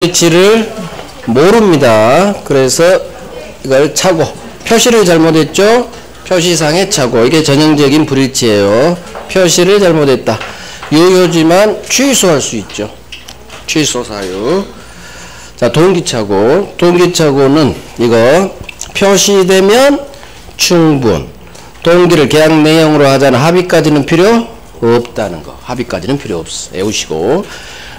위치를 모릅니다. 그래서 이걸 착오. 표시를 잘못했죠? 표시상의 착오. 이게 전형적인 불일치예요. 표시를 잘못했다. 유효지만 취소할 수 있죠. 취소 사유. 자, 동기착오. 동기착오는 이거 표시되면 충분. 동기를 계약 내용으로 하자는 합의까지는 필요 없다는 거. 합의까지는 필요 없어. 외우시고.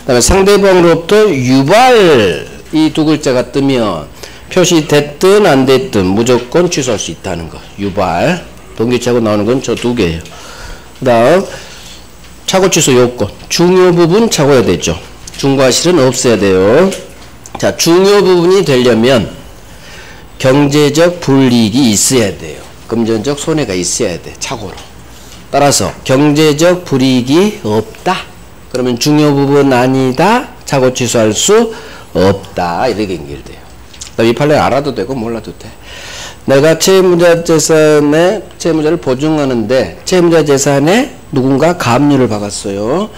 그 다음에 상대방으로부터 유발, 이 두 글자가 뜨면 표시됐든 안 됐든 무조건 취소할 수 있다는 거. 유발. 동기착오 나오는 건 저 두 개예요. 그 다음 착오 취소 요건. 중요 부분 착오해야 되죠. 중과실은 없어야 돼요. 자, 중요 부분이 되려면 경제적 불이익이 있어야 돼요. 금전적 손해가 있어야 돼. 착오로. 따라서 경제적 불이익이 없다. 그러면 중요 부분 아니다. 착오 취소할 수 없다. 이렇게 연결돼요. 이 판례 알아도 되고 몰라도 돼. 내가 채무자 재산에 채무자를 보증하는데 채무자 재산에 누군가 가압류를 박았어요.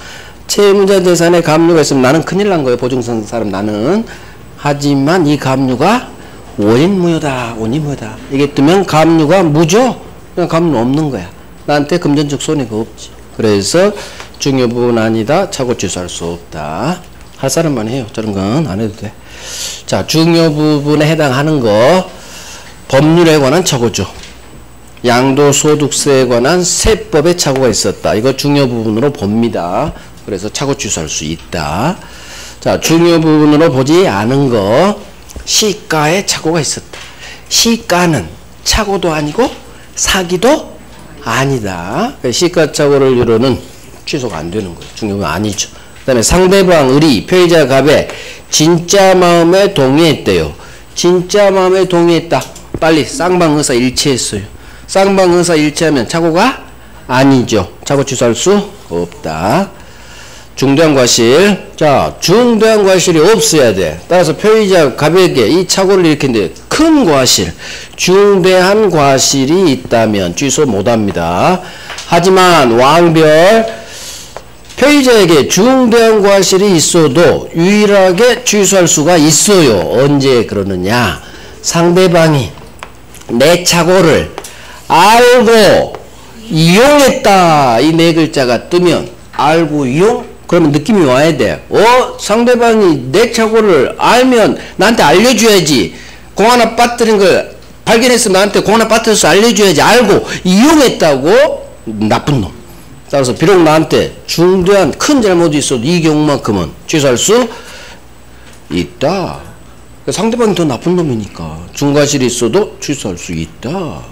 채무자 재산에 가압류가 있으면 나는 큰일 난 거예요. 보증선 사람 나는. 하지만 이 가압류가 원인무효다. 원인무효다. 이게 뜨면 가압류가 무죠? 그냥 가압류 없는 거야. 나한테 금전적 손해가 없지. 그래서 중요 부분 아니다. 착오 취소할 수 없다. 할 사람만 해요. 저런 건 안 해도 돼. 자, 중요 부분에 해당하는 거 법률에 관한 착오죠. 양도소득세에 관한 세법에 착오가 있었다. 이거 중요 부분으로 봅니다. 그래서 착오 취소할 수 있다. 자, 중요 부분으로 보지 않은 거 시가에 착오가 있었다. 시가는 착오도 아니고 사기도 아니다. 시가착오를 이루는 취소가 안 되는 거예요. 중요한 아니죠. 그 다음에 상대방 의리, 피해자 갑에 진짜 마음에 동의했대요. 진짜 마음에 동의했다. 빨리 쌍방의사 일치했어요. 쌍방의사 일치하면 착오가 아니죠. 착오 취소할 수 없다. 중대한 과실. 자, 중대한 과실이 없어야 돼. 따라서 피해자 갑에게 이 착오를 일으켰는데 큰 과실, 중대한 과실이 있다면 취소 못합니다. 하지만 왕별 피해자에게 중대한 과실이 있어도 유일하게 취소할 수가 있어요. 언제 그러느냐? 상대방이 내 착오를 알고 이용했다. 이 네 글자가 뜨면 알고 이용? 그러면 느낌이 와야 돼. 상대방이 내 착오를 알면 나한테 알려줘야지. 공 하나 빠뜨린 걸 발견했으면 나한테 공 하나 빠뜨려서 알려줘야지. 알고 이용했다고 나쁜 놈. 따라서 비록 나한테 중대한 큰 잘못이 있어도 이 경우만큼은 취소할 수 있다. 상대방이 더 나쁜 놈이니까 중과실이 있어도 취소할 수 있다.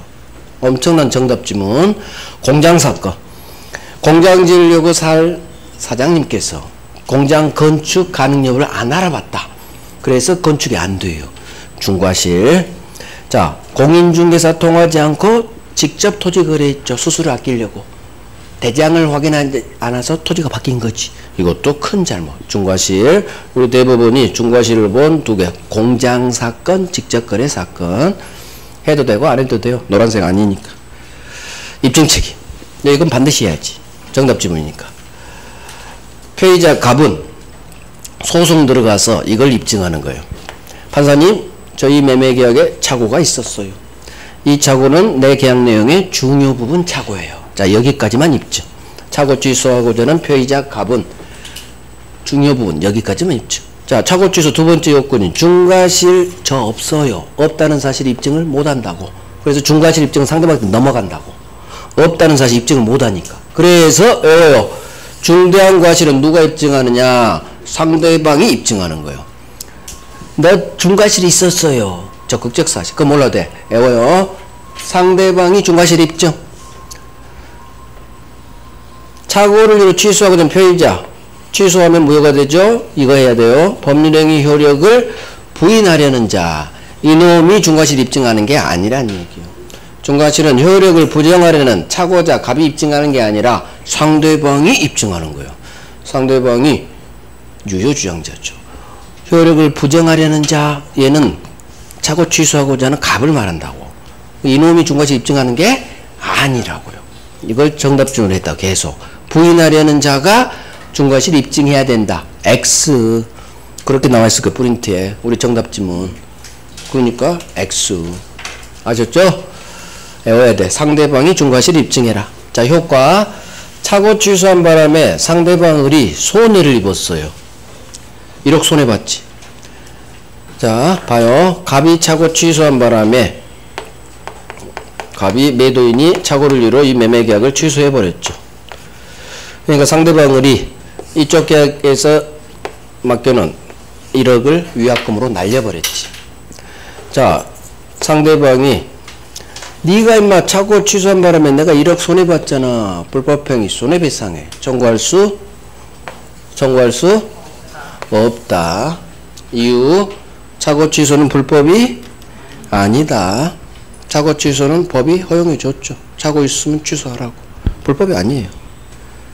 엄청난 정답 지문. 공장사건. 공장 지으려고 살 사장님께서 공장 건축 가능 여부를 안 알아봤다. 그래서 건축이 안 돼요. 중과실. 자, 공인중개사 통하지 않고 직접 토지 거래했죠. 수수료 아끼려고. 대장을 확인하지 않아서 토지가 바뀐 거지. 이것도 큰 잘못. 중과실. 우리 대법원이 중과실을 본 두 개. 공장사건, 직접거래 사건. 해도 되고 안 해도 돼요. 노란색 아니니까. 입증책임. 이건 반드시 해야지. 정답 지문이니까. 피해자 갑은 소송 들어가서 이걸 입증하는 거예요. 판사님, 저희 매매계약에 착오가 있었어요. 이 착오는 내 계약 내용의 중요 부분 착오예요. 자, 여기까지만 입증. 착오 취소하고자는 피해자 갑은 중요 부분 여기까지만 입증. 자, 착오 취소 두 번째 요건이 중과실 저 없어요. 없다는 사실 입증을 못한다고. 그래서 중과실 입증은 상대방한테 넘어간다고. 없다는 사실 입증을 못하니까. 그래서 중대한 과실은 누가 입증하느냐? 상대방이 입증하는 거예요. 너 중과실이 있었어요. 적극적 사실. 그거 몰라도 돼. 외워요. 상대방이 중과실 입증. 착오를 이루 취소하고 된 피해자. 취소하면 무효가 되죠? 이거 해야 돼요. 법률행위 효력을 부인하려는 자. 이놈이 중과실 입증하는 게 아니란 얘기예요. 중과실은 효력을 부정하려는 착오자 갑이 입증하는 게 아니라 상대방이 입증하는 거예요. 상대방이 유효주장자죠. 효력을 부정하려는 자, 얘는 착오 취소하고자 하는 갑을 말한다고. 이놈이 중과실 입증하는 게 아니라고요. 이걸 정답지문으로 했다. 계속. 부인하려는 자가 중과실 입증해야 된다. X. 그렇게 나와 있을 거 프린트에 우리 정답 지문. 그러니까 X. 아셨죠? 외워야 돼. 상대방이 중과실을 입증해라. 자, 효과. 차고 취소한 바람에 상대방이 손해를 입었어요. 1억 손해봤지. 자, 봐요. 갑이 차고 취소한 바람에 갑이 매도인이 착오를 이유로 이 매매 계약을 취소해버렸죠. 그러니까 상대방이 이쪽 계약에서 맡겨놓은 1억을 위약금으로 날려버렸지. 자, 상대방이 네가 임마 착오 취소한 바람에 내가 1억 손해봤잖아. 불법행위 손해배상해. 청구할 수 없다. 이유 착오 취소는 불법이 아니다. 착오 취소는 법이 허용해 줬죠. 착오 있으면 취소하라고. 불법이 아니에요.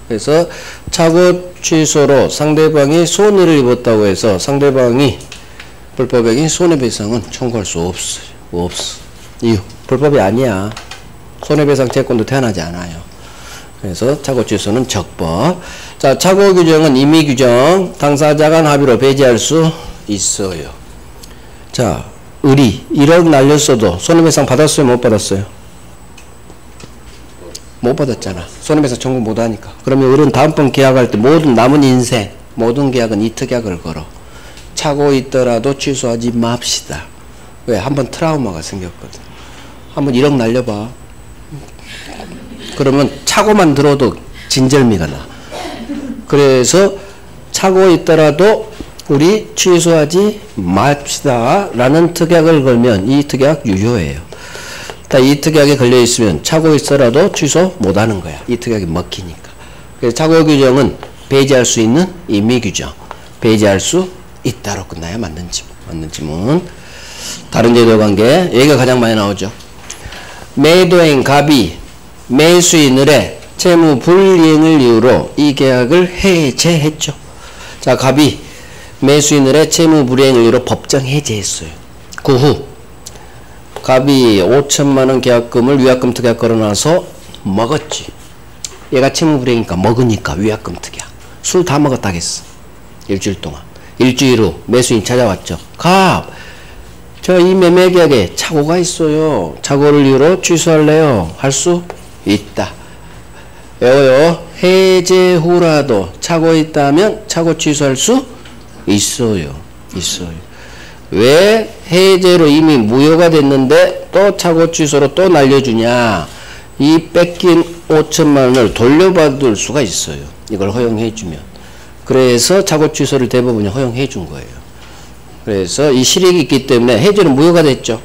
그래서 착오 취소로 상대방이 손해를 입었다고 해서 상대방이 불법행위 손해배상은 청구할 수 없어요. 없어. 이유 불법이 아니야. 손해배상 채권도 태어나지 않아요. 그래서 착오 취소는 적법. 자, 착오 규정은 임의 규정. 당사자 간 합의로 배제할 수 있어요. 자, 을이 1억 날렸어도 손해배상 받았어요? 못 받았어요? 못 받았잖아. 손해배상 청구 못하니까. 그러면 을은 다음번 계약할 때 모든 남은 인생 모든 계약은 이특약을 걸어. 착오 있더라도 취소하지 맙시다. 왜? 한번 트라우마가 생겼거든. 한번 1억 날려봐. 그러면 착오만 들어도 진절미가 나. 그래서 착오 있더라도 우리 취소하지 맙시다 라는 특약을 걸면 이 특약 유효해요. 이 특약에 걸려 있으면 착오 있더라도 취소 못하는 거야. 이 특약이 먹히니까. 그래서 착오 규정은 배제할 수 있는 임의 규정. 배제할 수 있다로 끝나야 맞는 지문. 다른 제도 관계 여기가 가장 많이 나오죠. 매도인 갑이 매수인을의 채무 불이행을 이유로 이 계약을 해제했죠. 자, 갑이 매수인을의 채무 불이행을 이유로 법정 해제했어요. 그 후 갑이 5천만원 계약금을 위약금 특약 걸어놔서 먹었지. 얘가 채무 불이행이니까 먹으니까 위약금 특약. 술 다 먹었다겠어. 일주일 동안. 일주일 후 매수인 찾아왔죠. 갑, 저 이 매매 계약에 착오가 있어요. 착오를 이유로 취소할래요? 할 수 있다. 외워요. 해제 후라도 착오 있다면 착오 취소할 수 있어요. 왜 해제로 이미 무효가 됐는데 또 착오 취소로 또 날려주냐? 이 뺏긴 5천만 원을 돌려받을 수가 있어요. 이걸 허용해주면. 그래서 착오 취소를 대법원이 허용해준 거예요. 그래서 이 실익이 있기 때문에 해제는 무효가 됐죠.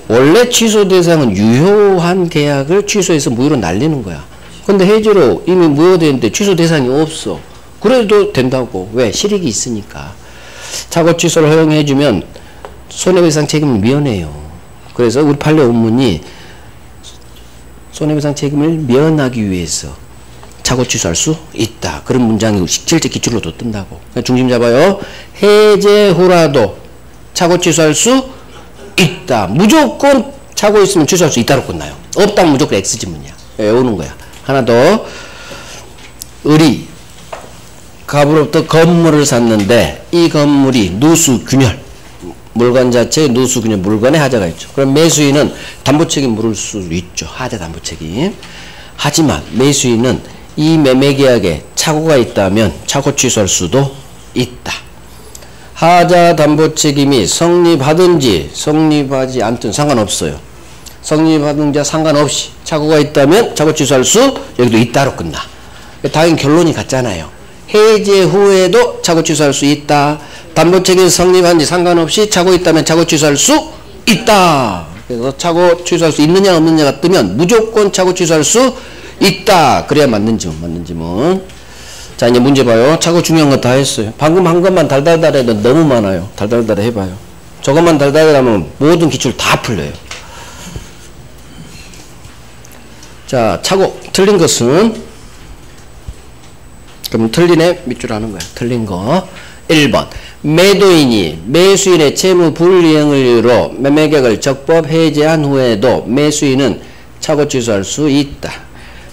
원래 취소 대상은 유효한 계약을 취소해서 무효로 날리는 거야. 근데 해제로 이미 무효되는데 취소 대상이 없어. 그래도 된다고. 왜? 실익이 있으니까. 착오 취소를 허용해주면 손해배상 책임을 면해요. 그래서 우리 판례 원문이 손해배상 책임을 면하기 위해서 착오 취소할 수 있다. 그런 문장이 실제 기출로도 뜬다고. 중심 잡아요. 해제 후라도 착오 취소할 수 있다. 무조건 착오 있으면 취소할 수 있다로 끝나요. 없다면 무조건 X지문이야. 외우는 거야. 하나 더. 을이 갑으로부터 건물을 샀는데 이 건물이 누수균열, 물건 자체에 누수균열, 물건에 하자가 있죠. 그럼 매수인은 담보책임 물을 수 있죠. 하자 담보책임. 하지만 매수인은 이 매매계약에 착오가 있다면 착오 취소할 수도 있다. 하자 담보책임이 성립하든지 성립하지 않든 상관없어요. 성립하든지 상관없이 착오가 있다면 착오 취소할 수 여기도 있다로 끝나. 당연히 결론이 같잖아요. 해제 후에도 착오 취소할 수 있다. 담보책임 성립한지 상관없이 착오 있다면 착오 취소할 수 있다. 그래서 착오 취소할 수 있느냐 없느냐가 뜨면 무조건 착오 취소할 수 있다. 그래야 맞는 지문. 자, 이제 문제 봐요. 착오 중요한 거 다 했어요. 방금 한 것만 달달달해도 너무 많아요. 달달달 해봐요. 저것만 달달하면 모든 기출 다 풀려요. 자, 착오 틀린 것은 그럼 틀리네 밑줄 하는 거야. 틀린 거 1번 매도인이 매수인의 채무 불이행을 이유로 매매계약을 적법 해제한 후에도 매수인은 착오 취소할 수 있다.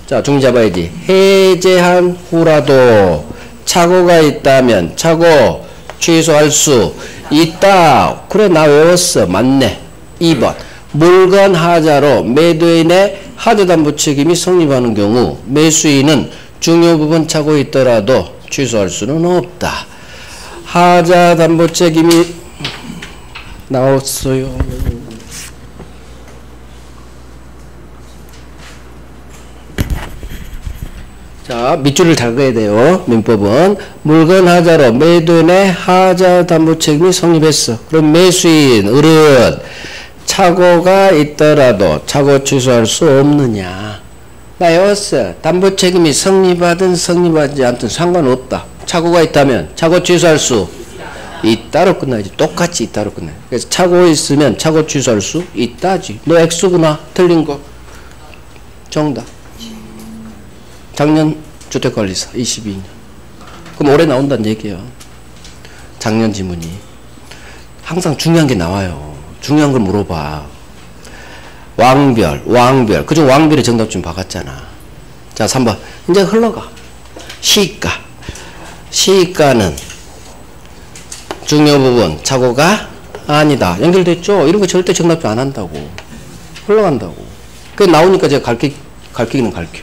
자, 중심 잡아야지. 해제한 후라도 착오가 있다면 착오 취소할 수 있다. 그래, 나 외웠어. 맞네. 2번. 물건 하자로 매도인의 하자담보 책임이 성립하는 경우 매수인은 중요 부분 차고 있더라도 취소할 수는 없다. 하자담보 책임이 나왔어요. 자, 밑줄을 잘 그어야 돼요. 민법은 물건 하자로 매도인의 하자 담보 책임이 성립했어. 그럼 매수인 을은 착오가 있더라도 착오 취소할 수 없느냐. 나 외웠어. 담보 책임이 성립하든 성립하지 않든 상관없다. 착오가 있다면 착오 취소할 수 있다로 끝나야지. 똑같이 있다로 끝나요. 그래서 착오 있으면 착오 취소할 수 있다지. 너 X구나. 틀린 거. 정답. 작년 주택관리사 22년. 그럼 올해 나온다는 얘기야. 작년 지문이. 항상 중요한 게 나와요. 중요한 걸 물어봐. 왕별. 그중 왕별의 정답 좀 박았잖아. 자, 3번. 이제 흘러가. 시가. 시가는 중요 부분 착오가 아니다. 연결됐죠? 이런 거 절대 정답 안 한다고. 흘러간다고. 그게 나오니까 제가 가르치기는 가르쳐.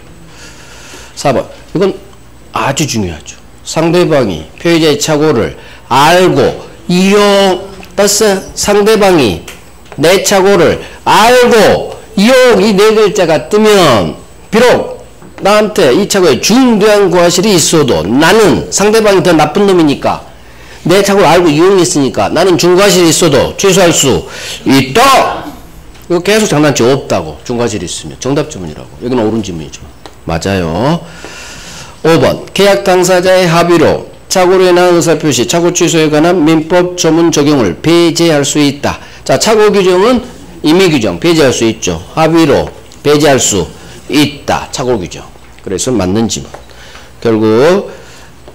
4번. 이건 아주 중요하죠. 상대방이 피해자의 착오를 알고 이용했어. 상대방이 내 착오를 알고 이용 이 네 글자가 뜨면 비록 나한테 이 착오에 중대한 과실이 있어도 나는 상대방이 더 나쁜 놈이니까 내 착오를 알고 이용했으니까 나는 중과실이 있어도 취소할 수 있다. 이거 계속 장난치 없다고. 중과실이 있으면 정답 지문이라고. 여기는 옳은 지문이죠. 맞아요. 5번. 계약 당사자의 합의로 착오로 인한 의사표시, 착오 취소에 관한 민법 조문 적용을 배제할 수 있다. 자, 착오 규정은 임의 규정, 배제할 수 있죠. 합의로 배제할 수 있다. 착오 규정. 그래서 맞는 지문. 결국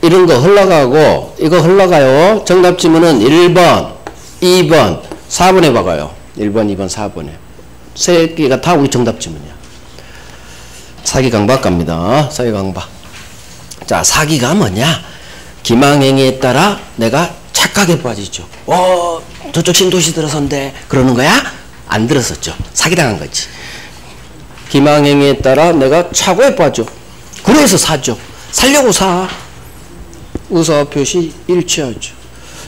이런 거 흘러가고 이거 흘러가요. 정답 지문은 1번, 2번, 4번에 박아요. 1번, 2번, 4번에. 세 개가 다 우리 정답 지문이야. 사기 강박 갑니다. 사기 강박. 자, 사기가 뭐냐? 기망행위에 따라 내가 착각에 빠지죠. 저쪽 신도시 들어선데 그러는 거야? 안 들었었죠. 사기당한 거지. 기망행위에 따라 내가 착오에 빠져. 그래서 사죠. 살려고 사. 의사표시 일치하죠.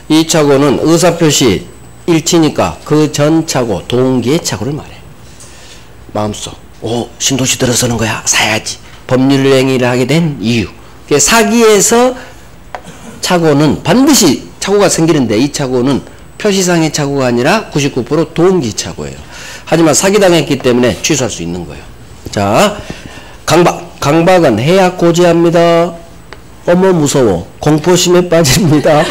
이 착오는 의사표시 일치니까 그 전 착오, 동기의 착오를 말해. 마음속. 신도시 들어서는 거야. 사야지. 법률행위를 하게 된 이유. 사기에서 착오는 반드시 착오가 생기는데 이 착오는 표시상의 착오가 아니라 99% 동기 착오예요. 하지만 사기당했기 때문에 취소할 수 있는 거예요. 자, 강박. 강박은 해약 고지합니다. 어머 무서워. 공포심에 빠집니다.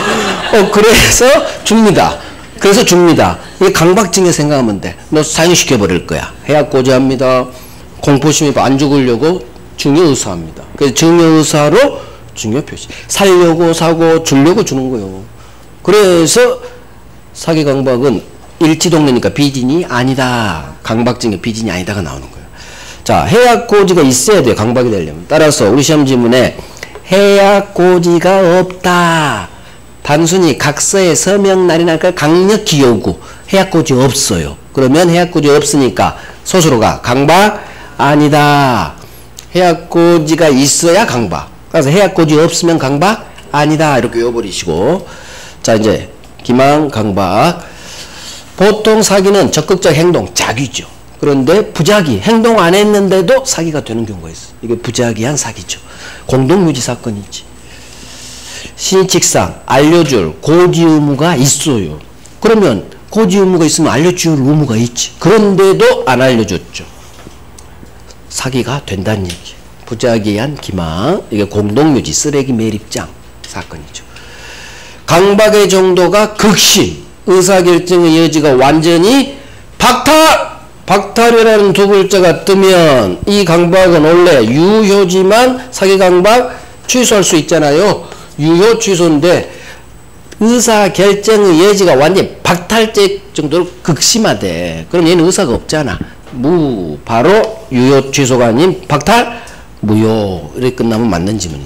그래서 줍니다. 그래서 줍니다. 이게 강박증에 생각하면 돼. 너 사형시켜버릴 거야. 해약 고지합니다. 공포심에 안 죽으려고 중요의사합니다. 그래서 중요의사로 중요표시. 살려고 사고 주려고 주는 거예요. 그래서 사기 강박은 일치동네니까 비진이 아니다. 강박증의 비진이 아니다가 나오는 거예요. 자, 해약 고지가 있어야 돼요. 강박이 되려면. 따라서 우리 시험 지문에 해약 고지가 없다. 단순히 각서에 서명 날인할까 강력히 요구. 해약 고지 없어요. 그러면 해약 고지 없으니까 소수로가 강박 아니다. 해약 고지가 있어야 강박. 그래서 해약 고지 없으면 강박 아니다. 이렇게 외워버리시고. 자, 이제 기망 강박. 보통 사기는 적극적 행동, 작위죠. 그런데 부작위, 행동 안 했는데도 사기가 되는 경우가 있어요. 이게 부작위한 사기죠. 공동유지 사건이지. 신칙상 알려줄 고지 의무가 있어요. 그러면 고지 의무가 있으면 알려줄 의무가 있지. 그런데도 안 알려줬죠. 사기가 된다는 얘기예요. 부작위한 기망. 이게 공동유지 쓰레기 매립장 사건이죠. 강박의 정도가 극심. 의사결정의 여지가 완전히 박탈이라는 두 글자가 뜨면 이 강박은 원래 유효지만 사기 강박 취소할 수 있잖아요. 유효 취소인데 의사결정의 여지가 완전히 박탈죄 정도로 극심하대. 그럼 얘는 의사가 없잖아. 바로 유효 취소가 아닌 박탈 무효. 이렇게 끝나면 맞는 지문인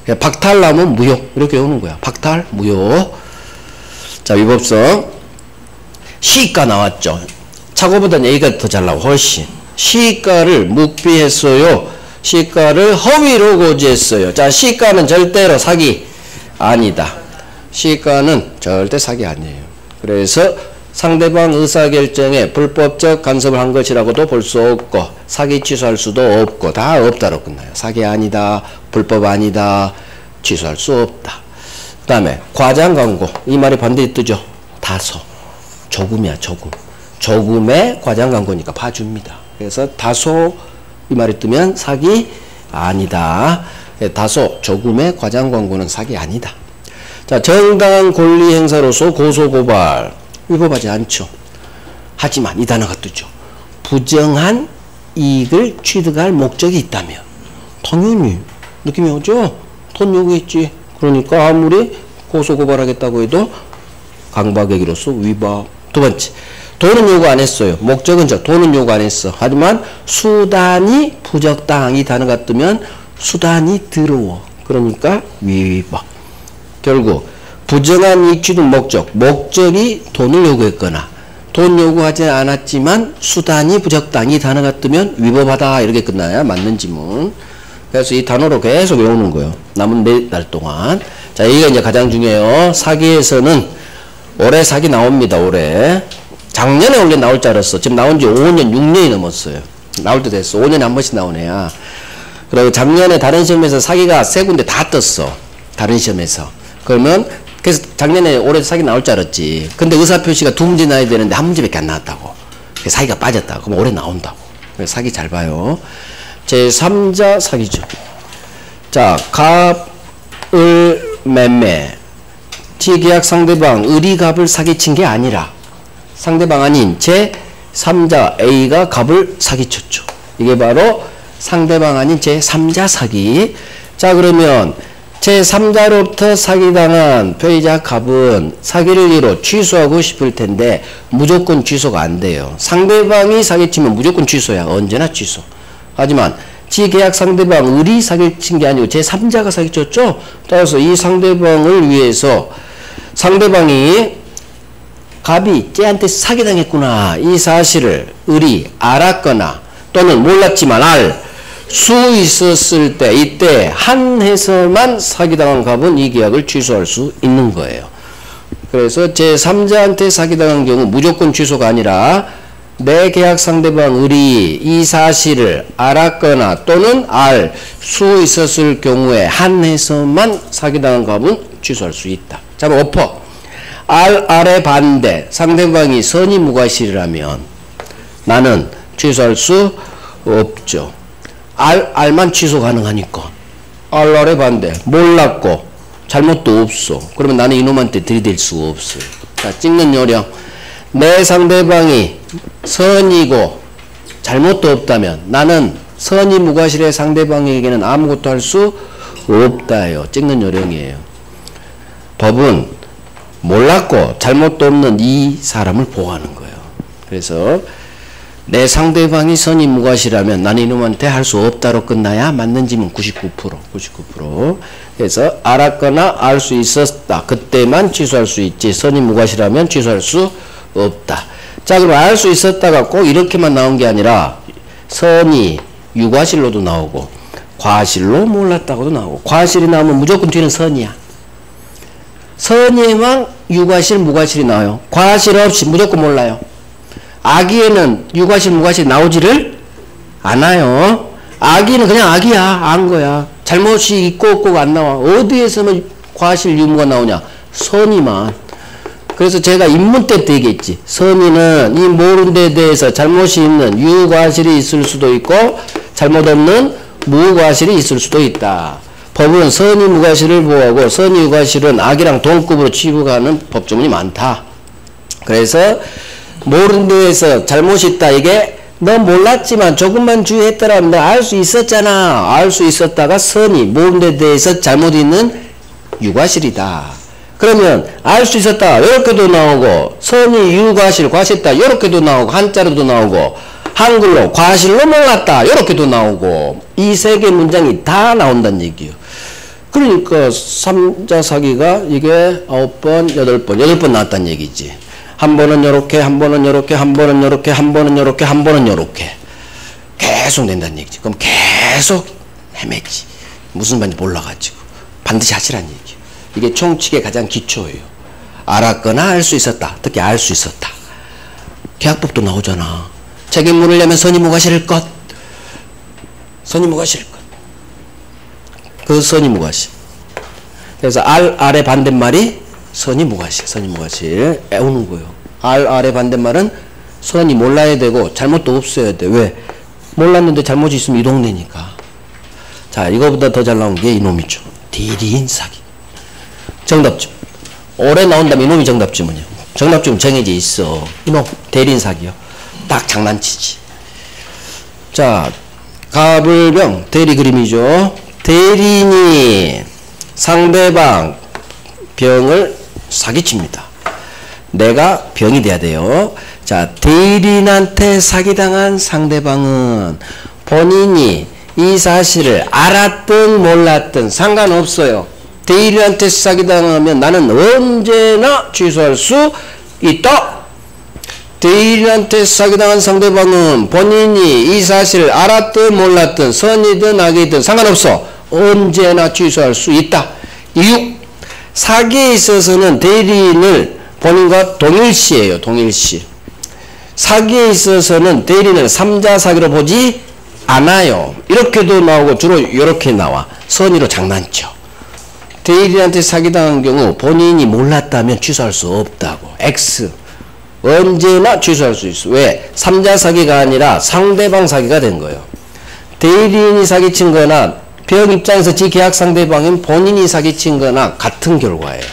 거야. 박탈 나오면 무효. 이렇게 오는 거야. 박탈 무효. 자, 위법성. 시가 나왔죠. 착오보다는 A가 더 잘 나와. 훨씬. 시가를 묵비했어요. 시가를 허위로 고지했어요. 자, 시가는 절대로 사기 아니다. 시가는 절대 사기 아니에요. 그래서 상대방 의사결정에 불법적 간섭을 한 것이라고도 볼 수 없고 사기 취소할 수도 없고 다 없다로 끝나요. 사기 아니다. 불법 아니다. 취소할 수 없다. 그 다음에 과장 광고. 이 말이 반대에 뜨죠. 다소. 조금이야, 조금. 조금의 과장 광고니까 봐줍니다. 그래서 다소 이 말이 뜨면 사기 아니다. 다소 조금의 과장 광고는 사기 아니다. 자, 정당한 권리 행사로서 고소 고발 위법하지 않죠. 하지만 이 단어가 뜨죠. 부정한 이익을 취득할 목적이 있다면 당연히 느낌이 오죠. 돈 요구했지. 그러니까 아무리 고소 고발하겠다고 해도 강박행위로서 위법. 두 번째, 돈은 요구 안 했어요. 목적은 돈은 요구 안 했어. 하지만 수단이 부적당 이 단어가 뜨면 수단이 더러워. 그러니까 위법. 결국 부정한 이익 취득 목적이 돈을 요구했거나 돈 요구하지 않았지만 수단이 부적당 이 단어가 뜨면 위법하다 이렇게 끝나야 맞는 지문. 그래서 이 단어로 계속 외우는 거예요. 남은 4달 동안. 자, 이게 이제 가장 중요해요. 사기에서는 올해 사기 나옵니다. 올해. 작년에 원래 나올 줄 알았어. 지금 나온 지 5년, 6년이 넘었어요. 나올 때 됐어. 5년에 한 번씩 나온 애야. 그리고 작년에 다른 시험에서 사기가 3군데 다 떴어. 다른 시험에서. 그러면 그래서 작년에 올해 사기 나올 줄 알았지. 근데 의사표시가 2문제 나야 되는데 1문제밖에 안 나왔다고. 사기가 빠졌다. 그럼 올해 나온다고. 사기 잘 봐요. 제3자 사기죠. 자, 갑을 매매. 지계약 상대방 을이 갑을 사기친 게 아니라 상대방 아닌 제3자 A가 갑을 사기쳤죠. 이게 바로 상대방 아닌 제3자 사기. 자, 그러면 제3자로부터 사기당한 피해자 갑은 사기를 이유로 취소하고 싶을 텐데 무조건 취소가 안 돼요. 상대방이 사기치면 무조건 취소야. 언제나 취소. 하지만 지계약 상대방 을이 사기친 게 아니고 제3자가 사기쳤죠. 따라서 이 상대방을 위해서 상대방이 갑이 쟤한테 사기당했구나 이 사실을 을이 알았거나 또는 몰랐지만 알 수 있었을 때 이때 한해서만 사기당한 갑은 이 계약을 취소할 수 있는 거예요. 그래서 제3자한테 사기당한 경우 무조건 취소가 아니라 내 계약 상대방 을이 이 사실을 알았거나 또는 알 수 있었을 경우에 한해서만 사기당한 갑은 취소할 수 있다. 자, 엎어. 알의 반대. 상대방이 선의 무과실이라면 나는 취소할 수 없죠. 알만 취소 가능하니까. 알의 반대. 몰랐고 잘못도 없어. 그러면 나는 이놈한테 들이댈 수가 없어요. 자, 찍는 요령. 내 상대방이 선이고 잘못도 없다면 나는 선의 무과실의 상대방에게는 아무것도 할 수 없다요. 찍는 요령이에요. 법은 몰랐고 잘못도 없는 이 사람을 보호하는 거예요. 그래서 내 상대방이 선의 무과실하면 나는 이놈한테 할 수 없다로 끝나야 맞는 지문 99%. 그래서 알았거나 알 수 있었다. 그때만 취소할 수 있지. 선의 무과실하면 취소할 수 없다. 자, 그럼 알 수 있었다가 꼭 이렇게만 나온 게 아니라 선의 유과실로도 나오고 과실로 몰랐다고도 나오고 과실이 나오면 무조건 뒤는 선이야. 선의에만 유과실, 무과실이 나와요. 과실 없이 무조건 몰라요. 악의에는 유과실, 무과실이 나오지를 않아요. 악의는 그냥 악이야. 안 거야. 잘못이 있고 없고가 안 나와. 어디에서만 과실, 유무가 나오냐? 선의만. 그래서 제가 입문 때부터 얘기했지. 선의는 이 모르는 데 대해서 잘못이 있는 유과실이 있을 수도 있고 잘못 없는 무과실이 있을 수도 있다. 법은 선의 무과실을 보호하고 선의 유과실은 악이랑 동급으로 취급하는 법조문이 많다. 그래서 모르는 데에서 잘못이 있다. 이게 너 몰랐지만 조금만 주의했더라면 너 알 수 있었잖아. 알 수 있었다가 선의 모르는 데 대해서 잘못 있는 유과실이다. 그러면 알 수 있었다. 이렇게도 나오고 선의 유과실 과실다. 이렇게도 나오고 한자로도 나오고 한글로 과실로 몰랐다. 이렇게도 나오고 이 세 개 문장이 다 나온다는 얘기예요. 그러니까 3자 사기가 이게 9번, 8번, 8번 나왔다는 얘기지. 한 번은 요렇게, 한 번은 요렇게, 한 번은 요렇게, 한 번은 요렇게, 한 번은 요렇게. 계속 낸다는 얘기지. 그럼 계속 헤매지. 무슨 말인지 몰라가지고. 반드시 하시라는 얘기예요. 이게 총칙의 가장 기초예요. 알았거나 알 수 있었다. 특히 알 수 있었다. 계약법도 나오잖아. 책임 물으려면 선의 무과실일 것. 선의 무과실일 것. 그 선의 무과실. 그래서 알의 반대말이 선의 무과실. 선의 무과실. 애우는 거예요. 알의 반대말은 선이 몰라야 되고 잘못도 없어야 돼. 왜? 몰랐는데 잘못이 있으면 이 동네니까. 자, 이거보다 더 잘 나온 게 이놈이죠. 대리인 사기. 정답죠. 올해 나온다면 이놈이 정답지문이요. 정답지문 정해져 있어. 이놈 대리인 사기요. 딱 장난치지. 자, 갑을병 대리 그림이죠. 대리인이 상대방 병을 사기칩니다. 내가 병이 돼야 돼요. 자, 대리인한테 사기당한 상대방은 본인이 이 사실을 알았든 몰랐든 상관없어요. 대리인한테 사기당하면 나는 언제나 취소할 수 있다. 대리인한테 사기당한 상대방은 본인이 이 사실을 알았든 몰랐든 선이든 악이든 상관없어. 언제나 취소할 수 있다. 이유, 사기에 있어서는 대리인을 본인과 동일시해요. 동일시. 사기에 있어서는 대리인을 3자 사기로 보지 않아요. 이렇게도 나오고 주로 이렇게 나와. 선의로 장난쳐. 대리인한테 사기당한 경우 본인이 몰랐다면 취소할 수 없다고. X. 언제나 취소할 수 있어. 왜? 3자 사기가 아니라 상대방 사기가 된 거예요. 대리인이 사기친 거나 병 입장에서 지 계약 상대방인 본인이 사기친 거나 같은 결과예요.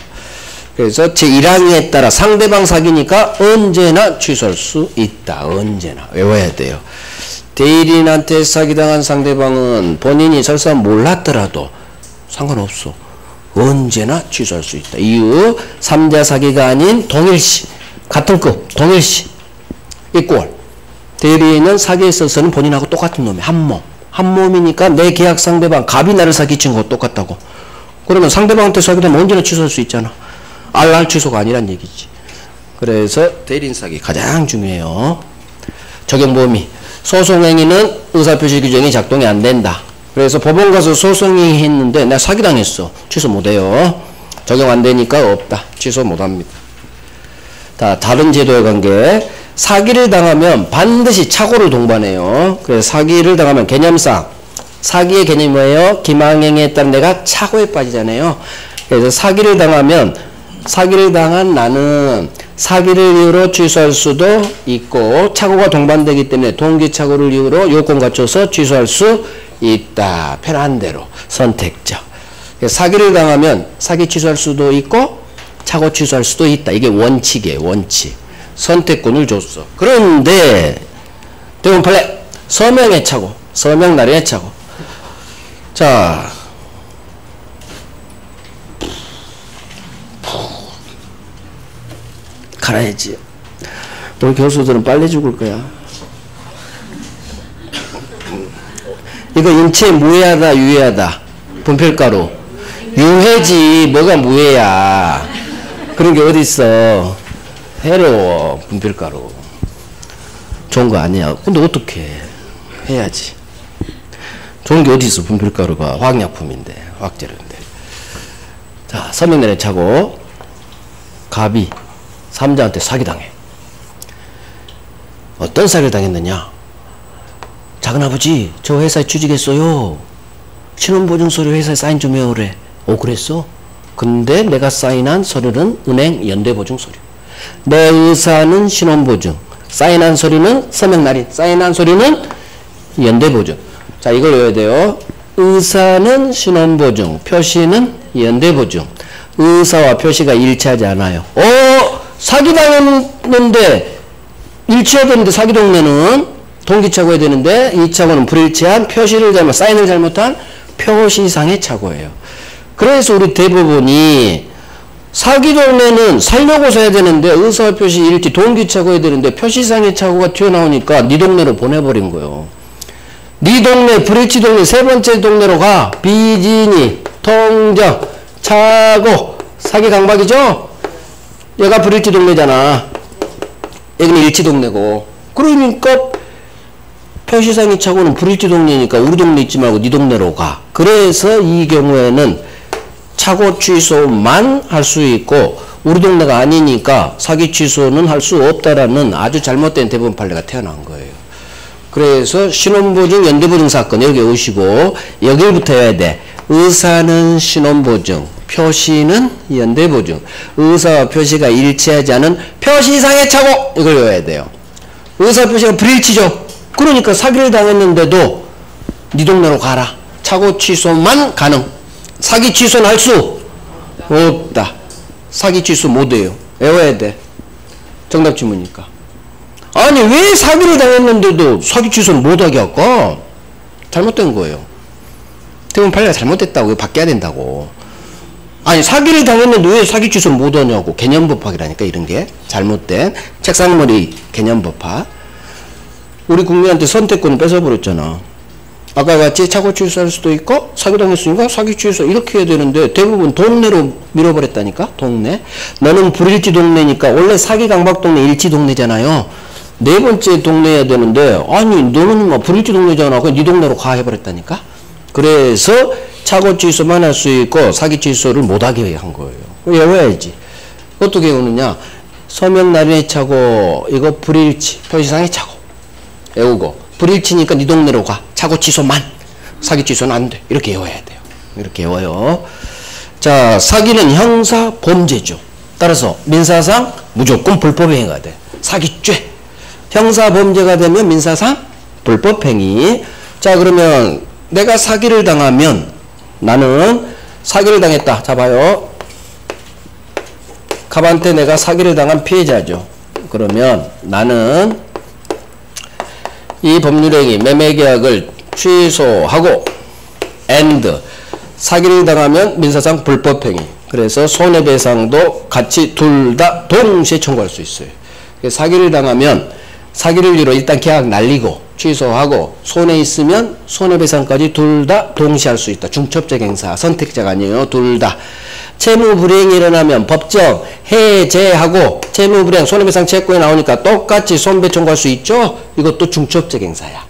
그래서 제1항에 따라 상대방 사기니까 언제나 취소할 수 있다. 언제나. 외워야 돼요. 대리인한테 사기당한 상대방은 본인이 설사 몰랐더라도 상관없어. 언제나 취소할 수 있다. 이유, 3자 사기가 아닌 동일시. 같은 급, 동일시. 이꼴. 대리인은 사기에 있어서는 본인하고 똑같은 놈이 한 몸. 한 몸이니까 내 계약 상대방 갑이 나를 사기친 거 똑같다고. 그러면 상대방한테 사기되면 언제나 취소할 수 있잖아. 알랄 취소가 아니란 얘기지. 그래서 대리인 사기 가장 중요해요. 적용 범위. 소송행위는 의사표시 규정이 작동이 안 된다. 그래서 법원 가서 소송행위 했는데 내가 사기당했어. 취소 못해요. 적용 안 되니까 없다. 취소 못합니다. 자, 다른 제도의 관계. 사기를 당하면 반드시 착오를 동반해요. 그래서 사기를 당하면 개념상 사기의 개념이 뭐예요? 기망행위에 따른 내가 착오에 빠지잖아요. 그래서 사기를 당하면 사기를 당한 나는 사기를 이유로 취소할 수도 있고 착오가 동반되기 때문에 동기착오를 이유로 요건 갖춰서 취소할 수 있다. 편한 대로 선택적. 사기를 당하면 사기 취소할 수도 있고 착오 취소할 수도 있다. 이게 원칙이에요. 원칙. 선택권을 줬어. 그런데 대부분 판례 서명의 착오, 서명 날의 착오. 자, 갈아야지. 우리 교수들은 빨리 죽을 거야. 이거 인체 무해하다 유해하다. 분필가루. 유해지 뭐가 무해야. 그런 게 어디 있어. 해로워. 분필가루. 좋은 거 아니야. 근데 어떻게 해야지. 좋은 게 어디 있어. 분필가루가 화학약품인데 화학재료인데. 자, 서명날에 차고 갑이 삼자한테 사기당해. 어떤 사기를 당했느냐. 작은아버지 저 회사에 취직했어요. 신원보증서류 회사에 사인 좀 해오래. 오 그랬어? 근데 내가 사인한 서류는 은행 연대보증서류. 내 의사는 신원보증. 사인한 서류는 서명날인. 사인한 서류는 연대보증. 자, 이걸 외워야 돼요. 의사는 신원보증. 표시는 연대보증. 의사와 표시가 일치하지 않아요. 사기당했는데 일치해야 되는데 사기 동네는 동기착오해야 되는데 이 착오는 불일치한 표시를 잘못 사인을 잘못한 표시상의 착오예요. 그래서 우리 대법원이 사기 동네는 살려고 사야 되는데 의사와 표시 일치 동기착오해야 되는데 표시상의 착오가 튀어나오니까 네 동네로 보내버린 거예요. 네 동네 불일치 동네 세 번째 동네로 가. 비진이 통정, 차고, 사기 강박이죠? 얘가 불일치 동네잖아. 여기는 일치 동네고. 그러니까 표시상의 차고는 불일치 동네니까 우리 동네 있지 말고 네 동네로 가. 그래서 이 경우에는 차고 취소만 할 수 있고 우리 동네가 아니니까 사기 취소는 할 수 없다라는 아주 잘못된 대법원 판례가 태어난 거예요. 그래서 신원보증, 연대보증 사건 여기 오시고 여기부터 해야 돼. 의사는 신원보증, 표시는 연대보증. 의사와 표시가 일치하지 않은 표시상의 착오 이걸 외워야 돼요. 의사 표시가 불일치죠. 그러니까 사기를 당했는데도 네 동네로 가라. 착오 취소만 가능. 사기 취소는 할 수 없다. 사기 취소 못해요. 외워야 돼. 정답 지문이니까. 아니 왜 사기를 당했는데도 사기 취소는 못하게 할까? 잘못된 거예요. 대법원 판례가 잘못됐다고 바뀌어야 된다고. 아니 사기를 당했는데 왜 사기 취소는 못하냐고. 개념법학이라니까 이런 게 잘못된 책상머리 개념법학. 우리 국민한테 선택권을 뺏어버렸잖아. 아까 같이 착오 취소할 수도 있고 사기 당했으니까 사기 취소 이렇게 해야 되는데 대부분 동네로 밀어버렸다니까. 동네. 너는 불일치 동네니까 원래 사기 강박 동네 일치 동네잖아요. 네 번째 동네 해야 되는데 아니 너는 뭐 불일치 동네잖아. 그냥 네 동네로 가 해버렸다니까. 그래서 착오 취소만 할 수 있고 사기 취소를 못하게 한 거예요. 외워야지. 어떻게 외우느냐. 서명 날인의 착오 이거 불일치 표시상의 착오 외우고 불일치니까 네 동네로 가. 착오 취소만. 사기 취소는 안 돼. 이렇게 외워야 돼요. 이렇게 외워요. 자, 사기는 형사 범죄죠. 따라서 민사상 무조건 불법행위가 돼. 사기죄. 형사 범죄가 되면 민사상 불법행위. 자, 그러면 내가 사기를 당하면 나는 사기를 당했다. 자, 봐요. 갑한테 내가 사기를 당한 피해자죠. 그러면 나는 이 법률행위 매매계약을 취소하고 and 사기를 당하면 민사상 불법행위. 그래서 손해배상도 같이 둘 다 동시에 청구할 수 있어요. 사기를 당하면 사기를 이유로 일단 계약 날리고 취소하고 손해 있으면 손해배상까지 둘 다 동시에 할 수 있다. 중첩적 행사. 선택자가 아니에요. 둘 다. 채무불이행이 일어나면 법정 해제하고 채무불이행 손해배상 채권이 나오니까 똑같이 손배 청구할 수 있죠. 이것도 중첩적 행사야.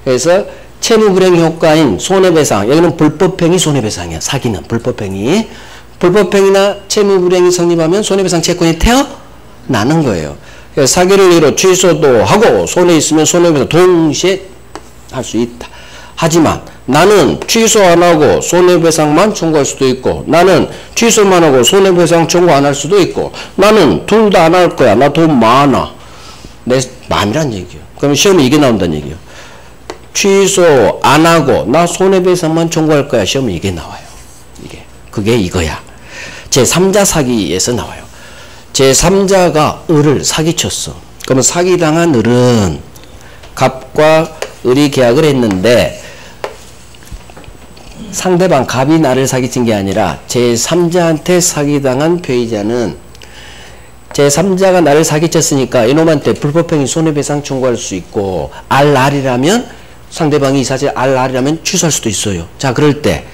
그래서 채무불이행 효과인 손해배상 여기는 불법행위 손해배상이야. 사기는 불법행위. 불법행위나 채무불이행이 성립하면 손해배상 채권이 태어나는 거예요. 그래서 사기를 이유로 취소도 하고 손해 있으면 손해배상 동시에 할 수 있다. 하지만 나는 취소 안 하고 손해배상만 청구할 수도 있고 나는 취소만 하고 손해배상 청구 안 할 수도 있고 나는 둘 다 안 할 거야. 나 돈 많아. 내 마음이란 얘기예요. 그럼 시험에 이게 나온다는 얘기예요. 취소 안 하고 나 손해배상만 청구할 거야. 시험에 이게 나와요. 그게 이거야. 제3자 사기에서 나와요. 제3자가 을을 사기쳤어. 그러면 사기당한 을은 갑과 을이 계약을 했는데 상대방 갑이 나를 사기친 게 아니라 제3자한테 사기당한 피해자는 제3자가 나를 사기쳤으니까 이놈한테 불법행위 손해배상 청구할 수 있고 RR이라면 상대방이 이 사실 RR이라면 취소할 수도 있어요. 자, 그럴 때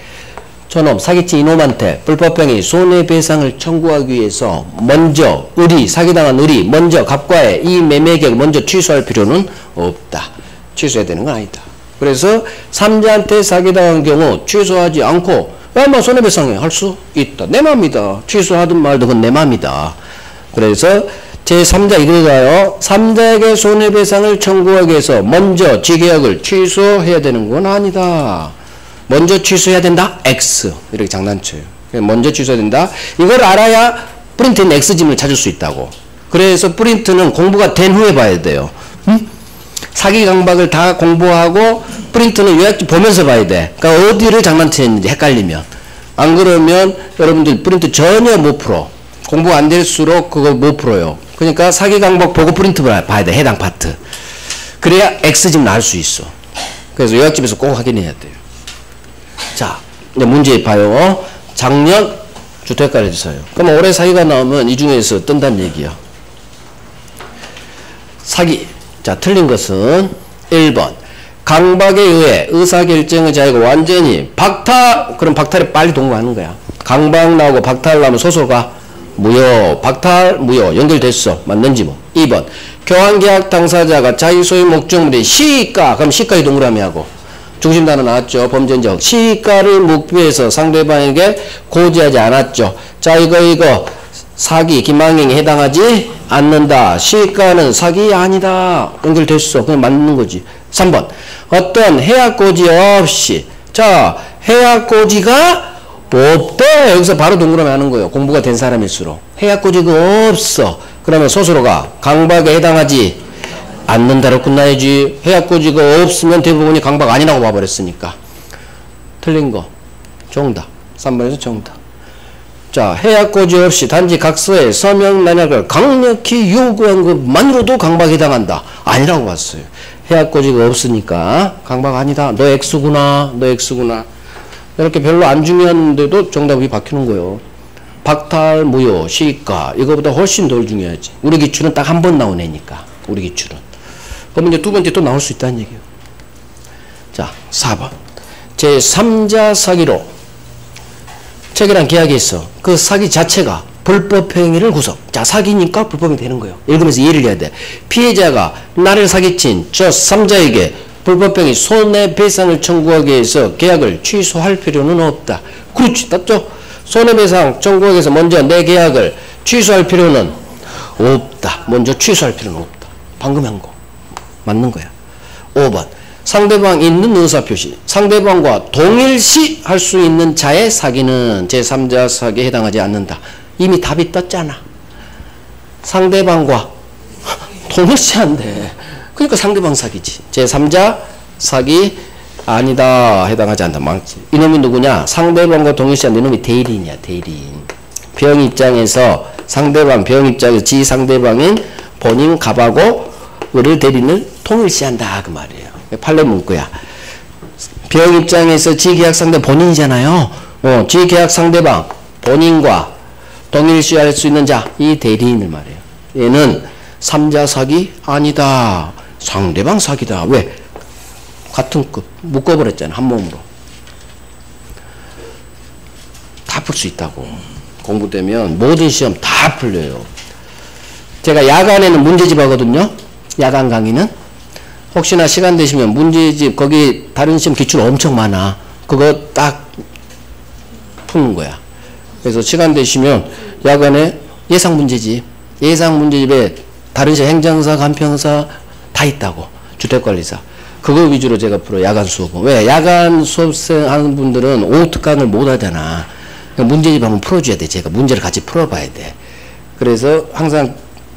저놈 사기친 이놈한테 불법행위 손해배상을 청구하기 위해서 먼저 을이 사기당한 을이 먼저 갑과의 이 매매계획을 먼저 취소할 필요는 없다. 취소해야 되는 건 아니다. 그래서 3자한테 사기당한 경우 취소하지 않고 얼마 손해배상해 할 수 있다. 내 맘이다. 취소하든 말든 그건 내 맘이다. 그래서 제3자 이거가요. 3자에게 손해배상을 청구하기 위해서 먼저 지계약을 취소해야 되는 건 아니다. 먼저 취소해야 된다? X. 이렇게 장난쳐요. 먼저 취소해야 된다. 이걸 알아야 프린트인 X짐을 찾을 수 있다고. 그래서 프린트는 공부가 된 후에 봐야 돼요. 응? 사기 강박을 다 공부하고 프린트는 요약집 보면서 봐야 돼. 그러니까 어디를 장난치는지 헷갈리면. 안 그러면 여러분들 프린트 전혀 못 풀어. 공부 안 될수록 그거 못 풀어요. 그러니까 사기 강박 보고 프린트 봐야 돼. 해당 파트. 그래야 X짐 나올 수 있어. 그래서 요약집에서 꼭 확인해야 돼요. 자, 이제 문제 봐요. 작년 주택가를 주세요. 그럼 올해 사기가 나오면 이 중에서 뜬다는 얘기야. 사기. 자, 틀린 것은 1번. 강박에 의해 의사결정의 자유가 완전히 박탈, 그럼 박탈에 빨리 동거하는 거야. 강박 나오고 박탈 나오면 소소가 무효, 박탈, 무효, 연결됐어. 맞는지 뭐. 2번. 교환계약 당사자가 자기 소유 목적물이 시가, 그럼 시가에 동그라미 하고. 중심 단어 나왔죠. 범죄적. 시가를 목표해서 상대방에게 고지하지 않았죠. 자, 이거, 사기, 기망행에 해당하지 않는다. 시가는 사기 아니다. 연결됐어. 그냥 맞는 거지. 3번. 어떤 해약고지 없이. 자, 해약고지가 없대. 여기서 바로 동그라미 하는 거예요. 공부가 된 사람일수록. 해약고지가 없어. 그러면 소수로가 강박에 해당하지 않는다로 끝나야지. 해약고지가 없으면 대부분이 강박 아니라고 봐버렸으니까. 틀린 거. 정답. 3번에서 정답. 자, 해약고지 없이 단지 각서에 서명 난약을 강력히 요구한 것만으로도 강박에 해당한다. 아니라고 봤어요. 해약고지가 없으니까 강박 아니다. 너 X구나. 너 X구나. 이렇게 별로 안 중요한데도 정답이 바뀌는 거예요. 박탈, 무효, 시가. 이거보다 훨씬 덜 중요하지. 우리 기출은 딱 한 번 나온 애니까. 우리 기출은. 그러면 이제 두 번째 또 나올 수 있다는 얘기예요. 자, 4번. 제3자 사기로 체결한 계약이 있어. 그 사기 자체가 불법 행위를 구성. 자, 사기니까 불법이 되는 거예요. 읽으면서 이해를 해야 돼. 피해자가 나를 사기친 저 3자에게 불법행위 손해배상을 청구하기 위해서 계약을 취소할 필요는 없다. 그렇지. 맞죠? 손해배상 청구하기 위해서 먼저 내 계약을 취소할 필요는 없다. 먼저 취소할 필요는 없다. 방금 한 거. 맞는 거야. 5번. 상대방 있는 의사표시. 상대방과 동일시 할 수 있는 자의 사기는 제3자 사기에 해당하지 않는다. 이미 답이 떴잖아. 상대방과 동일시한데. 그러니까 상대방 사기지. 제3자 사기 아니다. 해당하지 않는다. 망치. 이놈이 누구냐? 상대방과 동일시한 이놈이 대리인이야. 대리인. 병 입장에서 상대방, 병 입장에서 지 상대방인 본인 갑하고 의를 대리인을 통일시한다. 그 말이에요. 판례 문구야. 병 입장에서 지 계약 상대 본인이잖아요. 지 계약 상대방 본인과 동일시할 수 있는 자, 이 대리인을 말해요. 얘는 3자 사기 아니다. 상대방 사기다. 왜? 같은 급 묶어버렸잖아. 한 몸으로. 다 풀 수 있다고. 공부되면 모든 시험 다 풀려요. 제가 야간에는 문제집 하거든요. 야간 강의는. 혹시나 시간 되시면 문제집 거기 다른 시험 기출 엄청 많아. 그거 딱 푸는 거야. 그래서 시간 되시면 야간에 예상 문제집, 예상 문제집에 다른 시험 행정사, 간평사 다 있다고. 주택관리사. 그거 위주로 제가 풀어요. 야간 수업은. 왜? 야간 수업생 하는 분들은 오후 특강을 못 하잖아. 그러니까 문제집 한번 풀어줘야 돼. 제가 문제를 같이 풀어봐야 돼. 그래서 항상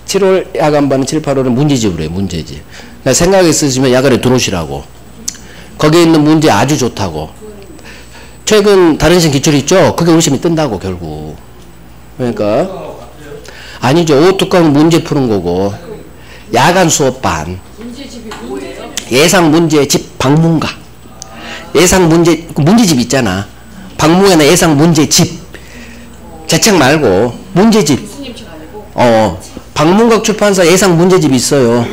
7월 야간반은 7, 8월은 문제집으로 해요. 문제집. 그러니까 생각 있으시면 야간에 들어오시라고. 거기에 있는 문제 아주 좋다고. 최근 다른 시험 기출 있죠? 그게 의심이 뜬다고 결국. 그러니까 아니죠. 오후 특강은 문제 푸는 거고. 야간 수업반. 예상 문제집 방문가. 예상 문제집 있잖아. 방문가나 예상 문제집. 제 책 말고 문제집. 방문각 출판사 예상 문제집이 있어요.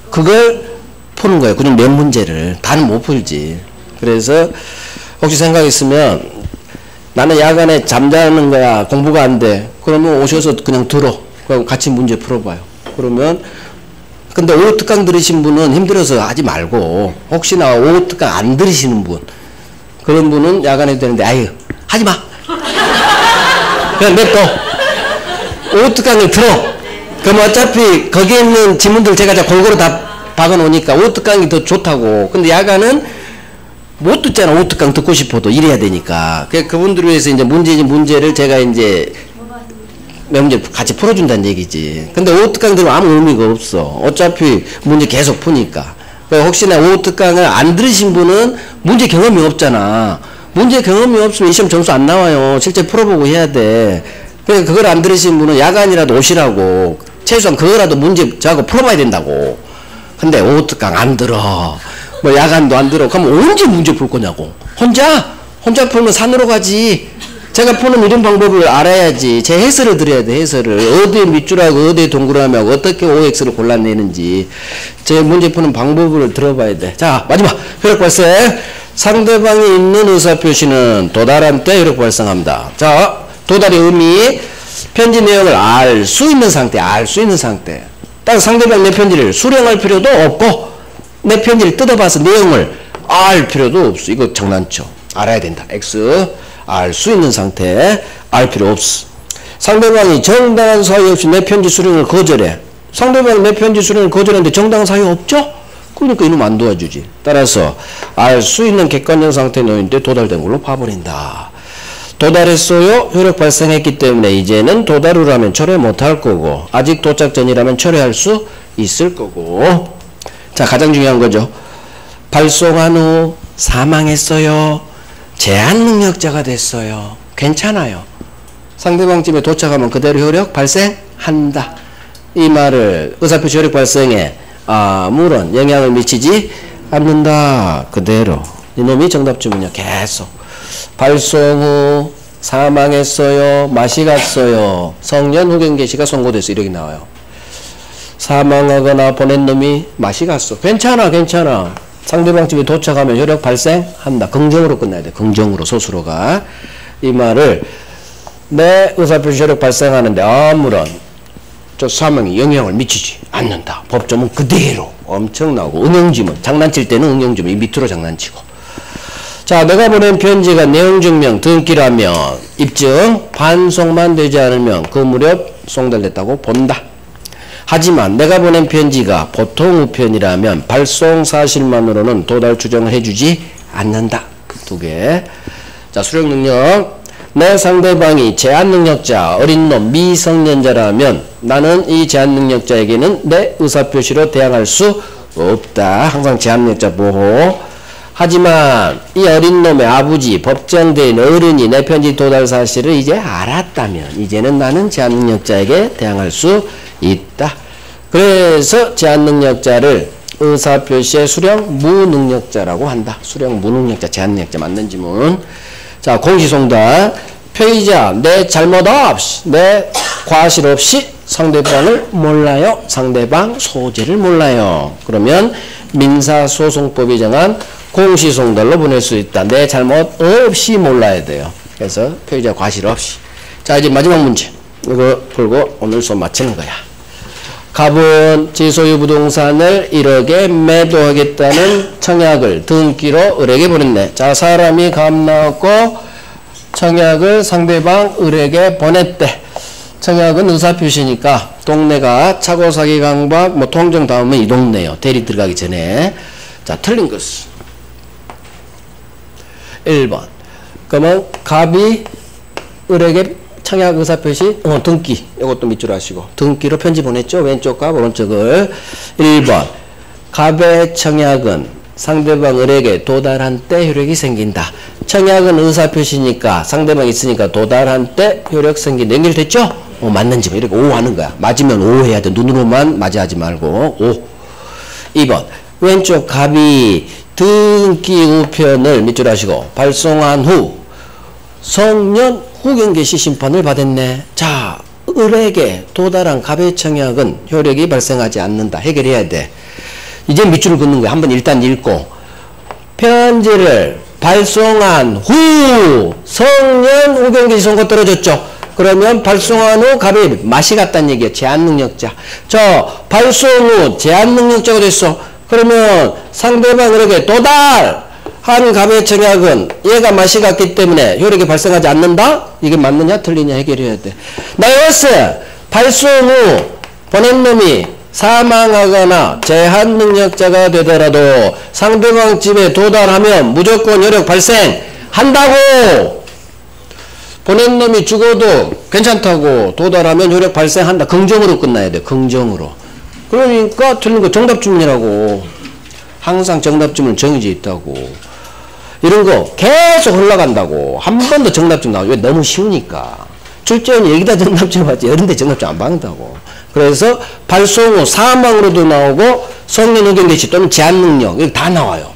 그걸 푸는 거예요. 그중 몇 문제를. 다는 못 풀지. 그래서 혹시 생각 있으면 나는 야간에 잠자는 거야. 공부가 안 돼. 그러면 오셔서 그냥 들어. 그럼 같이 문제 풀어봐요. 그러면 근데 오후 특강 들으신 분은 힘들어서 하지 말고 혹시나 오후 특강 안 들으시는 분 그런 분은 야간에 되는데 아유 하지 마. 그냥 냅둬. 오후 특강을 들어. 그럼 어차피 거기에 있는 지문들 제가 다 골고루 다 박아놓으니까 오후 특강이 더 좋다고. 근데 야간은 못 듣잖아. 오후 특강 듣고 싶어도 이래야 되니까. 그분들을 위해서 이제 문제를 제가 이제 몇 문제 같이 풀어준다는 얘기지. 근데 오후 특강 들으면 아무 의미가 없어. 어차피 문제 계속 푸니까. 혹시나 오후 특강을 안 들으신 분은 문제 경험이 없잖아. 문제 경험이 없으면 이 시험 점수 안 나와요. 실제 풀어보고 해야 돼. 그러니까 그걸 안 들으신 분은 야간이라도 오시라고. 최소한 그거라도 문제 자고 풀어봐야 된다고. 근데 오후 특강 안 들어. 뭐 야간도 안 들어. 그럼 언제 문제 풀 거냐고. 혼자 풀면 산으로 가지. 제가 푸는 이런 방법을 알아야지 제 해설을 드려야 돼. 해설을 어디에 밑줄하고 어디에 동그라미하고 어떻게 OX를 골라내는지 제 문제 푸는 방법을 들어봐야 돼. 자, 마지막 효력 발생. 상대방이 있는 의사표시는 도달한 때 효력 발생합니다. 자, 도달의 의미, 편지 내용을 알 수 있는 상태, 딱 상대방 내 편지를 수령할 필요도 없고 내 편지를 뜯어봐서 내용을 알 필요도 없어. 이거 장난쳐. 알아야 된다. X 알 수 있는 상태, 알 필요 없어. 상대방이 정당한 사유 없이 내 편지 수령을 거절해. 상대방이 내 편지 수령을 거절했는데 정당한 사유 없죠? 그러니까 이놈 안 도와주지. 따라서 알 수 있는 객관적 상태에 놓인데 도달된 걸로 봐버린다. 도달했어요. 효력 발생했기 때문에 이제는 도달 후라면 철회 못할 거고 아직 도착 전이라면 철회할 수 있을 거고. 자, 가장 중요한 거죠. 발송한 후 사망했어요. 제한 능력자가 됐어요. 괜찮아요. 상대방 집에 도착하면 그대로 효력 발생한다. 이 말을 의사표시 효력 발생에 아무런 영향을 미치지 않는다. 그대로. 이놈이 정답주문이야. 계속. 발송 후 사망했어요. 맛이 갔어요. 성년 후견 개시가 선고돼서 이렇게 나와요. 사망하거나 보낸 놈이 맛이 갔어. 괜찮아. 상대방 집에 도착하면 효력 발생한다. 긍정으로 끝나야 돼. 긍정으로 소수로가. 이 말을 내 의사표시 효력 발생하는데 아무런 저 사망에 영향을 미치지 않는다. 법조문 그대로 엄청나고 응용지문 장난칠 때는 응용지문 이 밑으로 장난치고. 자, 내가 보낸 편지가 내용증명 등기라면 입증 반송만 되지 않으면 그 무렵 송달됐다고 본다. 하지만 내가 보낸 편지가 보통 우편이라면 발송 사실만으로는 도달 추정을 해주지 않는다. 그 두 개. 자, 수령 능력. 내 상대방이 제한 능력자, 어린 놈, 미성년자라면 나는 이 제한 능력자에게는 내 의사표시로 대항할 수 없다. 항상 제한 능력자 보호. 하지만 이 어린 놈의 아버지, 법정대인 어른이 내 편지 도달 사실을 이제 알았다면 이제는 나는 제한 능력자에게 대항할 수 있다. 그래서 제한 능력자를 의사표시의 수령 무능력자라고 한다. 수령 무능력자, 제한 능력자 맞는 지문. 자, 공시송달. 피의자 내 잘못 없이, 내 과실 없이 상대방을 몰라요. 상대방 소재를 몰라요. 그러면 민사소송법이 정한 공시송달로 보낼 수 있다. 내 잘못 없이 몰라야 돼요. 그래서 피의자 과실 없이. 자, 이제 마지막 문제. 이거 풀고 오늘 수업 마치는 거야. 갑은 지소유 부동산을 1억에 매도하겠다는 청약을 등기로 을에게 보냈네. 자, 사람이 갑 나왔고 청약을 상대방 을에게 보냈대. 청약은 의사표시니까 동네가 차고사기 강박 뭐 통정 다음에 이 동네요. 대리 들어가기 전에. 자, 틀린 것은 1번. 그러면 갑이 을에게 청약 의사표시 등기 이것도 밑줄 하시고 등기로 편지 보냈죠. 왼쪽 갑 오른쪽을. 1번. 갑의 청약은 상대방 을에게 도달한 때 효력이 생긴다. 청약은 의사표시니까 상대방 있으니까 도달한 때 효력 생긴다. 연결됐죠? 맞는지 이렇게 O 하는 거야. 맞으면 O 해야 돼. 눈으로만 맞이하지 말고 O. 2번. 왼쪽 갑이 등기 우편을 밑줄 하시고 발송한 후 성년 후견개시 심판을 받았네. 자, 을에게 도달한 갑의 청약은 효력이 발생하지 않는다. 해결해야 돼. 이제 밑줄을 긋는 거야. 한번 일단 읽고 편지를 발송한 후 성년 후견개시 선고 떨어졌죠. 그러면 발송한 후 갑이 맛이 갔다는 얘기야. 제한능력자. 저 발송 후 제한능력자가 됐어. 그러면 상대방에게 도달한 갑의 청약은 얘가 맛이 갔기 때문에 효력이 발생하지 않는다? 이게 맞느냐 틀리냐 해결해야 돼. 나이스 발송 후 보낸 놈이 사망하거나 제한 능력자가 되더라도 상대방 집에 도달하면 무조건 효력 발생한다고. 보낸 놈이 죽어도 괜찮다고 도달하면 효력 발생한다. 긍정으로 끝나야 돼. 긍정으로. 그러니까 틀린 거 정답주문이라고. 항상 정답주문 정해져 있다고. 이런 거 계속 흘러간다고. 한 번도 정답주문 나오죠. 왜? 너무 쉬우니까. 출제원이 여기다 정답주문 받지 이런데 정답주문 안 받는다고. 그래서 발송 후 사망으로도 나오고 성년 의견개시 또는 제한능력 이렇게 다 나와요.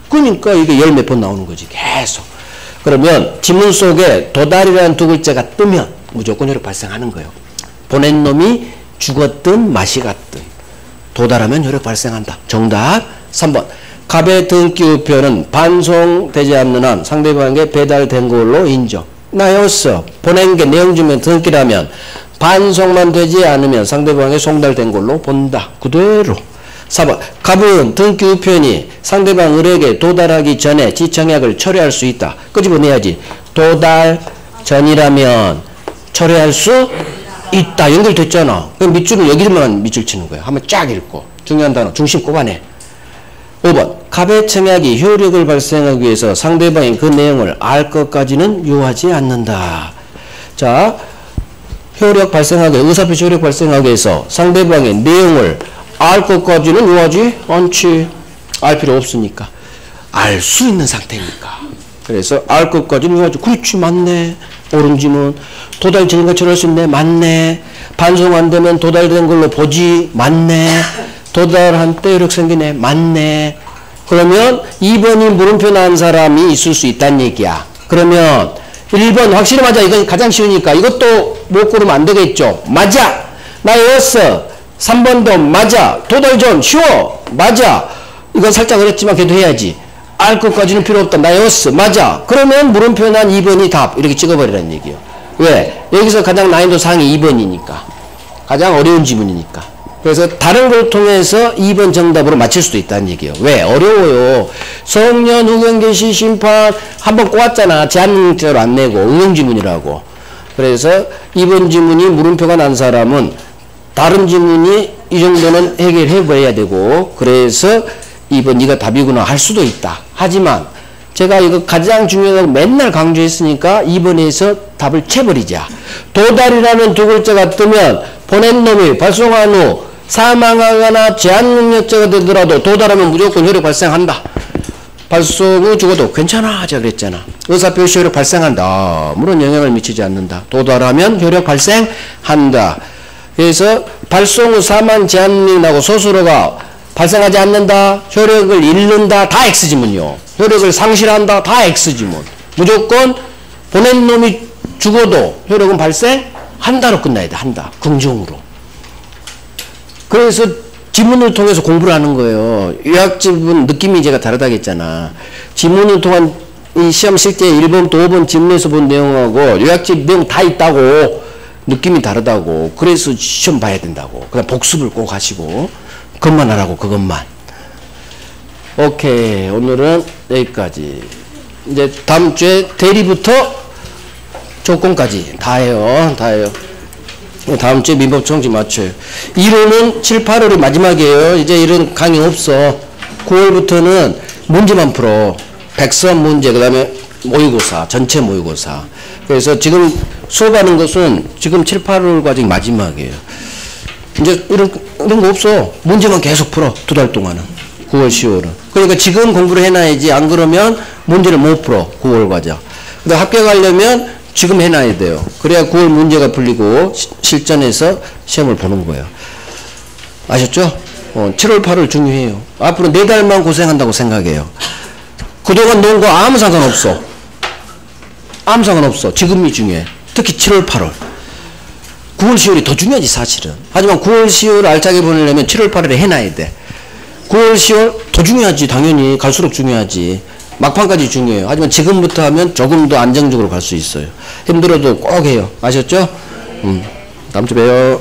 그러니까 이게 열 몇 번 나오는 거지. 계속. 그러면 지문 속에 도달이라는 두 글자가 뜨면 무조건 효력 발생하는 거예요. 보낸 놈이 죽었든 맛이 갔든 도달하면 효력 발생한다. 정답 3번. 갑의 등기 우표는 반송되지 않는 한 상대방에게 배달된 걸로 인정. 나였어. 보낸 게 내용 주면 등기라면 반송만 되지 않으면 상대방에게 송달된 걸로 본다. 그대로. 4번. 갑은 등기 우편이 상대방 을에게 도달하기 전에 지청약을 철회할 수 있다. 끄집어내야지. 도달 전이라면 철회할 수 있다. 연결됐잖아. 그럼 밑줄은 여기만 밑줄 치는 거야. 한번 쫙 읽고. 중요한 단어 중심 꼽아내. 5번. 갑의 청약이 효력을 발생하기 위해서 상대방이 그 내용을 알 것까지는 요하지 않는다. 자, 효력 발생하게, 의사표시 효력 발생하게 해서 상대방의 내용을 알 것까지는 요하지 않지. 알 필요 없으니까. 알 수 있는 상태니까. 그래서 알 것까지는 요하지. 그렇지, 맞네. 옳은 지문. 도달 전인가 철회할 수 있네. 맞네. 반송 안 되면 도달된 걸로 보지. 맞네. 도달한 때 효력 생기네. 맞네. 그러면 2번이 물음표 난 사람이 있을 수 있다는 얘기야. 그러면 1번 확실히 맞아. 이건 가장 쉬우니까 이것도 못 고르면 안 되겠죠. 맞아. 나 외웠어. 3번도 맞아. 도달 전 쉬워. 맞아. 이건 살짝 어렵지만 그래도 해야지. 알 것까지는 필요 없다. 나 외웠어. 맞아. 그러면 물음표 난 2번이 답. 이렇게 찍어버리라는 얘기예요. 왜? 여기서 가장 난이도 상위 2번이니까. 가장 어려운 지문이니까. 그래서 다른 걸 통해서 2번 정답으로 맞출 수도 있다는 얘기예요. 왜? 어려워요. 성년, 후견개시, 심판 한번 꼬았잖아. 제한문자로 안 내고 응용지문이라고. 그래서 2번 지문이 물음표가 난 사람은 다른 지문이 이 정도는 해결해 버려야 되고, 그래서 2번 네가 답이구나 할 수도 있다. 하지만 제가 이거 가장 중요하다고 맨날 강조했으니까 2번에서 답을 채버리자. 도달이라는 두 글자가 뜨면 보낸 놈이 발송한 후 사망하거나 제한능력자가 되더라도 도달하면 무조건 효력 발생한다. 발송 후 죽어도 괜찮아 하자 그랬잖아. 의사표시 효력 발생한다. 아무런 영향을 미치지 않는다. 도달하면 효력 발생한다. 그래서 발송 후 사망 제한능력이 나고 스스로가 발생하지 않는다. 효력을 잃는다. 다 X지문이요. 효력을 상실한다. 다 X지문. 무조건 보낸 놈이 죽어도 효력은 발생한다로 끝나야 돼. 한다. 긍정으로. 그래서 지문을 통해서 공부를 하는 거예요. 요약집은 느낌이 제가 다르다고 했잖아. 지문을 통한 이 시험 실제 1번 또 5번 지문에서 본 내용하고 요약집 내용 다 있다고. 느낌이 다르다고. 그래서 시험 봐야 된다고. 그다음 복습을 꼭 하시고. 그것만 하라고. 그것만. 오케이. 오늘은 여기까지. 이제 다음 주에 대리부터 조건까지 다 해요. 다 해요. 다음 주에 민법청지 맞춰요. 1호는 7, 8월이 마지막이에요. 이제 이런 강의 없어. 9월부터는 문제만 풀어. 백선 문제, 그 다음에 모의고사, 전체 모의고사. 그래서 지금 수업하는 것은 지금 7, 8월 과정이 마지막이에요. 이제 이런 거 없어. 문제만 계속 풀어. 2달 동안은. 9월, 10월은. 그러니까 지금 공부를 해놔야지. 안 그러면 문제를 못 풀어. 9월 과정. 근데 합격하려면 지금 해놔야 돼요. 그래야 9월 문제가 풀리고 실전에서 시험을 보는 거예요. 아셨죠? 7월, 8월 중요해요. 앞으로 4달만 고생한다고 생각해요. 그동안 논 거 아무 상관없어. 아무 상관없어. 지금이 중요해. 특히 7월, 8월. 9월, 10월이 더 중요하지 사실은. 하지만 9월, 10월 알차게 보내려면 7월, 8월에 해놔야 돼. 9월, 10월 더 중요하지. 당연히 갈수록 중요하지. 막판까지 중요해요. 하지만 지금부터 하면 조금 더 안정적으로 갈 수 있어요. 힘들어도 꼭 해요. 아셨죠? 다음 주에 봬요.